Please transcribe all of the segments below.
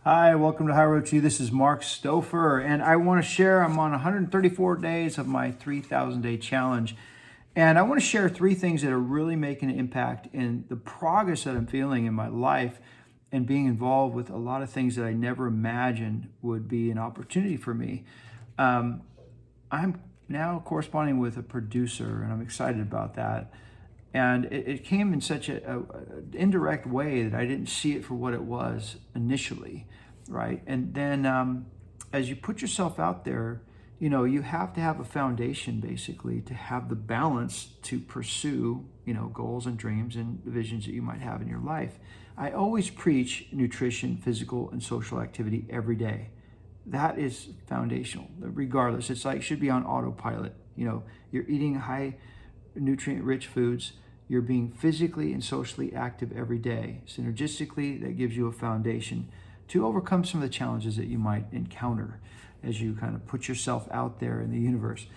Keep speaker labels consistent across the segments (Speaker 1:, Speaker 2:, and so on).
Speaker 1: Hi, welcome to High Road to You. This is Mark Stofer, and I want to share. I'm on 134 days of my 3,000 day challenge, and I want to share three things that are really making an impact in the progress that I'm feeling in my life and being involved with a lot of things that I never imagined would be an opportunity for me. I'm now corresponding with a producer, and I'm excited about that. And it came in such a indirect way that I didn't see it for what it was initially, right? And then as you put yourself out there, you have to have a foundation basically to have the balance to pursue, goals and dreams and the visions that you might have in your life. I always preach nutrition, physical and social activity every day. That is foundational, regardless. It's like, should be on autopilot. You're eating high nutrient rich foods. You're being physically and socially active every day. Synergistically, that gives you a foundation to overcome some of the challenges that you might encounter as you kind of put yourself out there in the universe.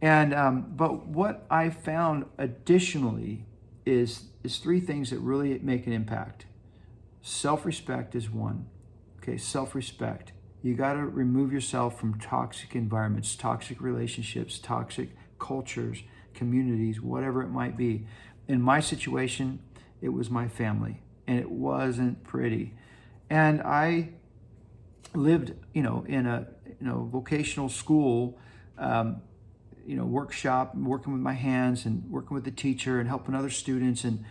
Speaker 1: And but what I found additionally is three things that really make an impact. Self-respect is one. Okay, self-respect. You got to remove yourself from toxic environments, toxic relationships, toxic cultures, communities, whatever it might be. In my situation, it was my family, and it wasn't pretty. And I lived, in a vocational school, workshop, working with my hands and working with the teacher and helping other students. And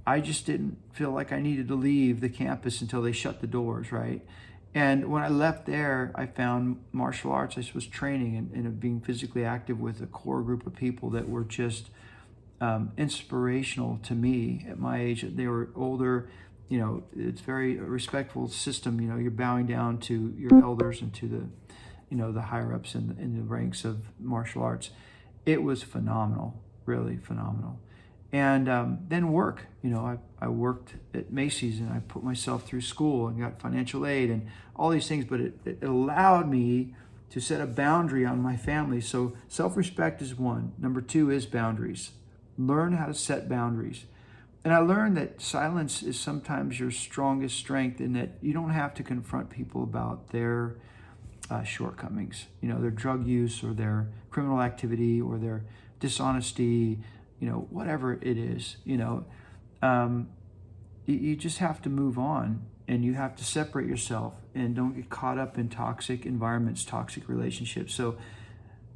Speaker 1: I just didn't feel like I needed to leave the campus until they shut the doors, right? And when I left there, I found martial arts. I was training and being physically active with a core group of people that were just inspirational to me at my age. They were older. It's very respectful system. You're bowing down to your elders and to the higher ups in the ranks of martial arts. It was phenomenal, really phenomenal. And then work. I worked at Macy's and I put myself through school and got financial aid and all these things, but it allowed me to set a boundary on my family. So self-respect is one. Number two is boundaries. Learn how to set boundaries. And I learned that silence is sometimes your strongest strength, in that you don't have to confront people about their shortcomings, their drug use or their criminal activity or their dishonesty, whatever it is. You just have to move on, and you have to separate yourself and don't get caught up in toxic environments, toxic relationships. So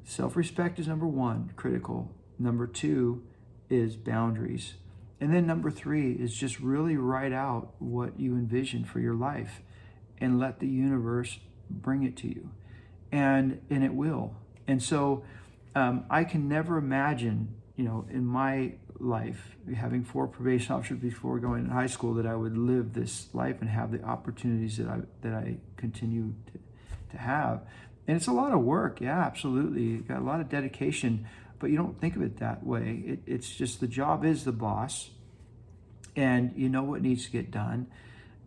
Speaker 1: self-respect is number one, critical. Number two is boundaries. And then number three is just really write out what you envision for your life and let the universe bring it to you. And it will. And so I can never imagine, in my life, having 4 probation officers before going to high school, that I would live this life and have the opportunities that I continue to have. And it's a lot of work. Yeah, absolutely. You've got a lot of dedication, but you don't think of it that way. It's just the job is the boss, and you know what needs to get done.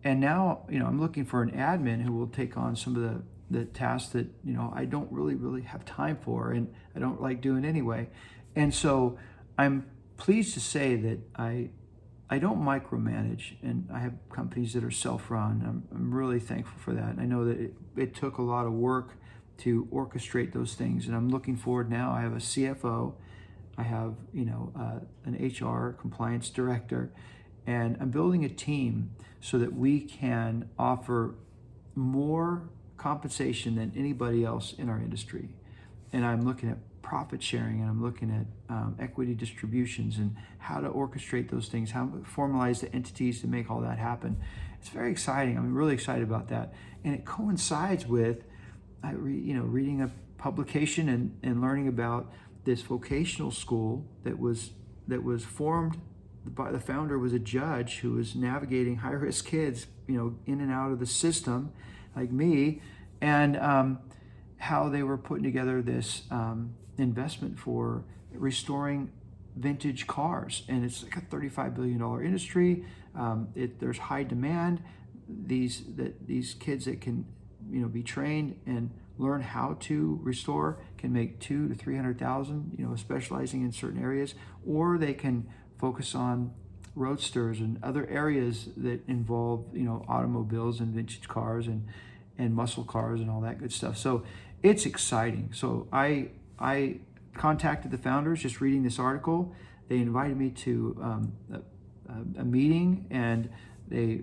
Speaker 1: And now, I'm looking for an admin who will take on some of the tasks that, I don't really have time for, and I don't like doing anyway. And so I'm pleased to say that I don't micromanage, and I have companies that are self-run. I'm really thankful for that. I know that it took a lot of work to orchestrate those things, and I'm looking forward now. I have a CFO, I have an HR compliance director, and I'm building a team so that we can offer more compensation than anybody else in our industry. And I'm looking at profit sharing, and I'm looking at equity distributions and how to orchestrate those things, how to formalize the entities to make all that happen. It's very exciting. I'm really excited about that, and it coincides with reading a publication and learning about this vocational school that was formed by the founder. Was a judge who was navigating high-risk kids, in and out of the system, like me, and how they were putting together this investment for restoring vintage cars. And it's like a $35 billion industry. There's high demand. These kids that can be trained and learn how to restore can make $200,000 to $300,000, specializing in certain areas, or they can focus on roadsters and other areas that involve automobiles and vintage cars. and muscle cars and all that good stuff. So it's exciting. So I contacted the founders just reading this article. They invited me to a meeting, and they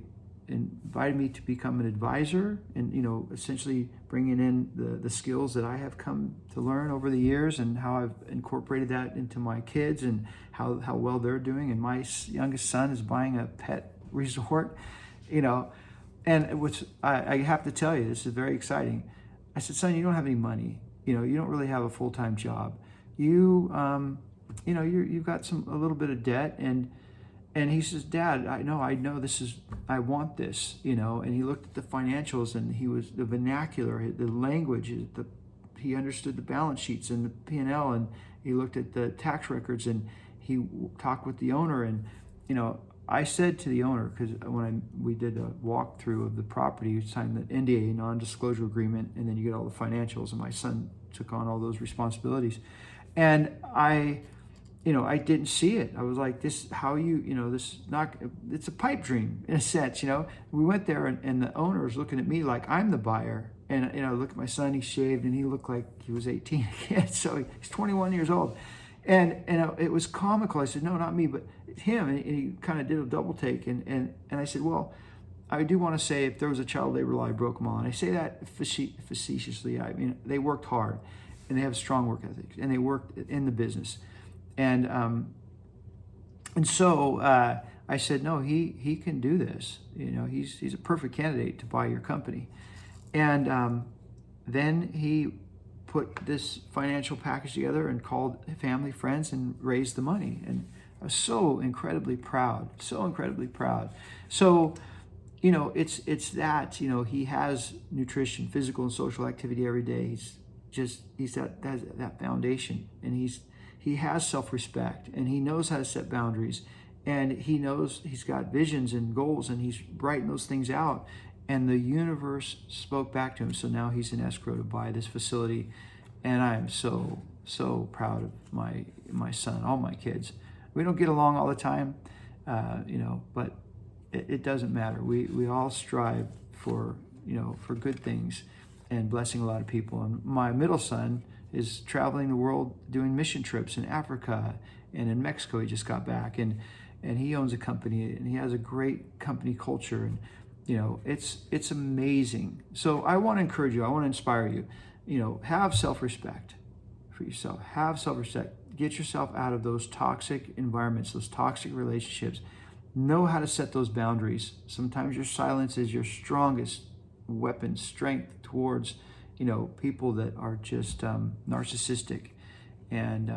Speaker 1: invited me to become an advisor, and essentially bringing in the skills that I have come to learn over the years, and how I've incorporated that into my kids, and how well they're doing. And my youngest son is buying a pet resort, and which I have to tell you, this is very exciting. I said, son, you don't have any money. You don't really have a full-time job. You've got a little bit of debt, and he says, Dad, I know I want this, and he looked at the financials, and the vernacular, the language, he understood the balance sheets and the P&L, and he looked at the tax records, and he talked with the owner. And, I said to the owner, because when we did a walkthrough of the property, we signed the NDA, non-disclosure agreement, and then you get all the financials, and my son took on all those responsibilities. And I didn't see it. I was like, this is not, it's a pipe dream in a sense, We went there, and the owner was looking at me like I'm the buyer. And, look at my son, he shaved, and he looked like he was 18 again. So he's 21 years old. And it was comical. I said, no, not me, but him. And he kind of did a double take. And I said, well, I do want to say, if there was a child labor law, I broke them all. And I say that facetiously. I mean, they worked hard, and they have strong work ethics, and they worked in the business. And so I said, no, he can do this. He's a perfect candidate to buy your company. And then he put this financial package together and called family, friends, and raised the money. And I was so incredibly proud. So, it's that, he has nutrition, physical and social activity every day. He's that foundation, and he has self-respect, and he knows how to set boundaries, and he knows he's got visions and goals, and he's writing those things out. And the universe spoke back to him. So now he's in escrow to buy this facility. And I am so, so proud of my son, all my kids. We don't get along all the time, but it doesn't matter. We all strive for good things and blessing a lot of people. And my middle son is traveling the world doing mission trips in Africa and in Mexico. He just got back, and he owns a company, and he has a great company culture, and it's amazing. So I want to encourage you. I want to inspire you. Have self-respect for yourself. Have self-respect. Get yourself out of those toxic environments, those toxic relationships. Know how to set those boundaries. Sometimes your silence is your strongest weapon, strength towards, people that are just narcissistic, and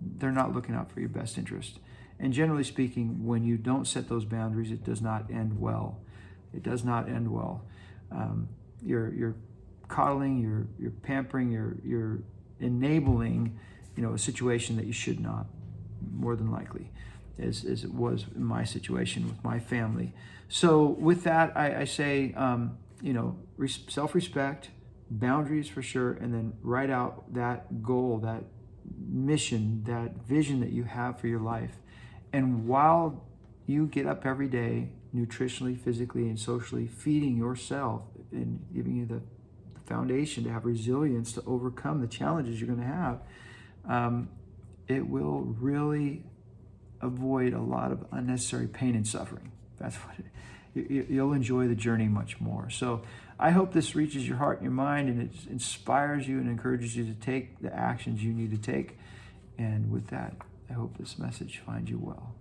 Speaker 1: they're not looking out for your best interest. And generally speaking, when you don't set those boundaries, it does not end well. It does not end well. You're coddling, you're pampering, you're enabling, a situation that you should not, more than likely, as it was in my situation with my family. So with that, I say, self-respect, boundaries for sure, and then write out that goal, that mission, that vision that you have for your life. And while you get up every day, nutritionally, physically, and socially, feeding yourself and giving you the foundation to have resilience to overcome the challenges you're going to have, it will really avoid a lot of unnecessary pain and suffering. That's what you'll enjoy the journey much more. So I hope this reaches your heart and your mind, and it inspires you and encourages you to take the actions you need to take. And with that, I hope this message finds you well.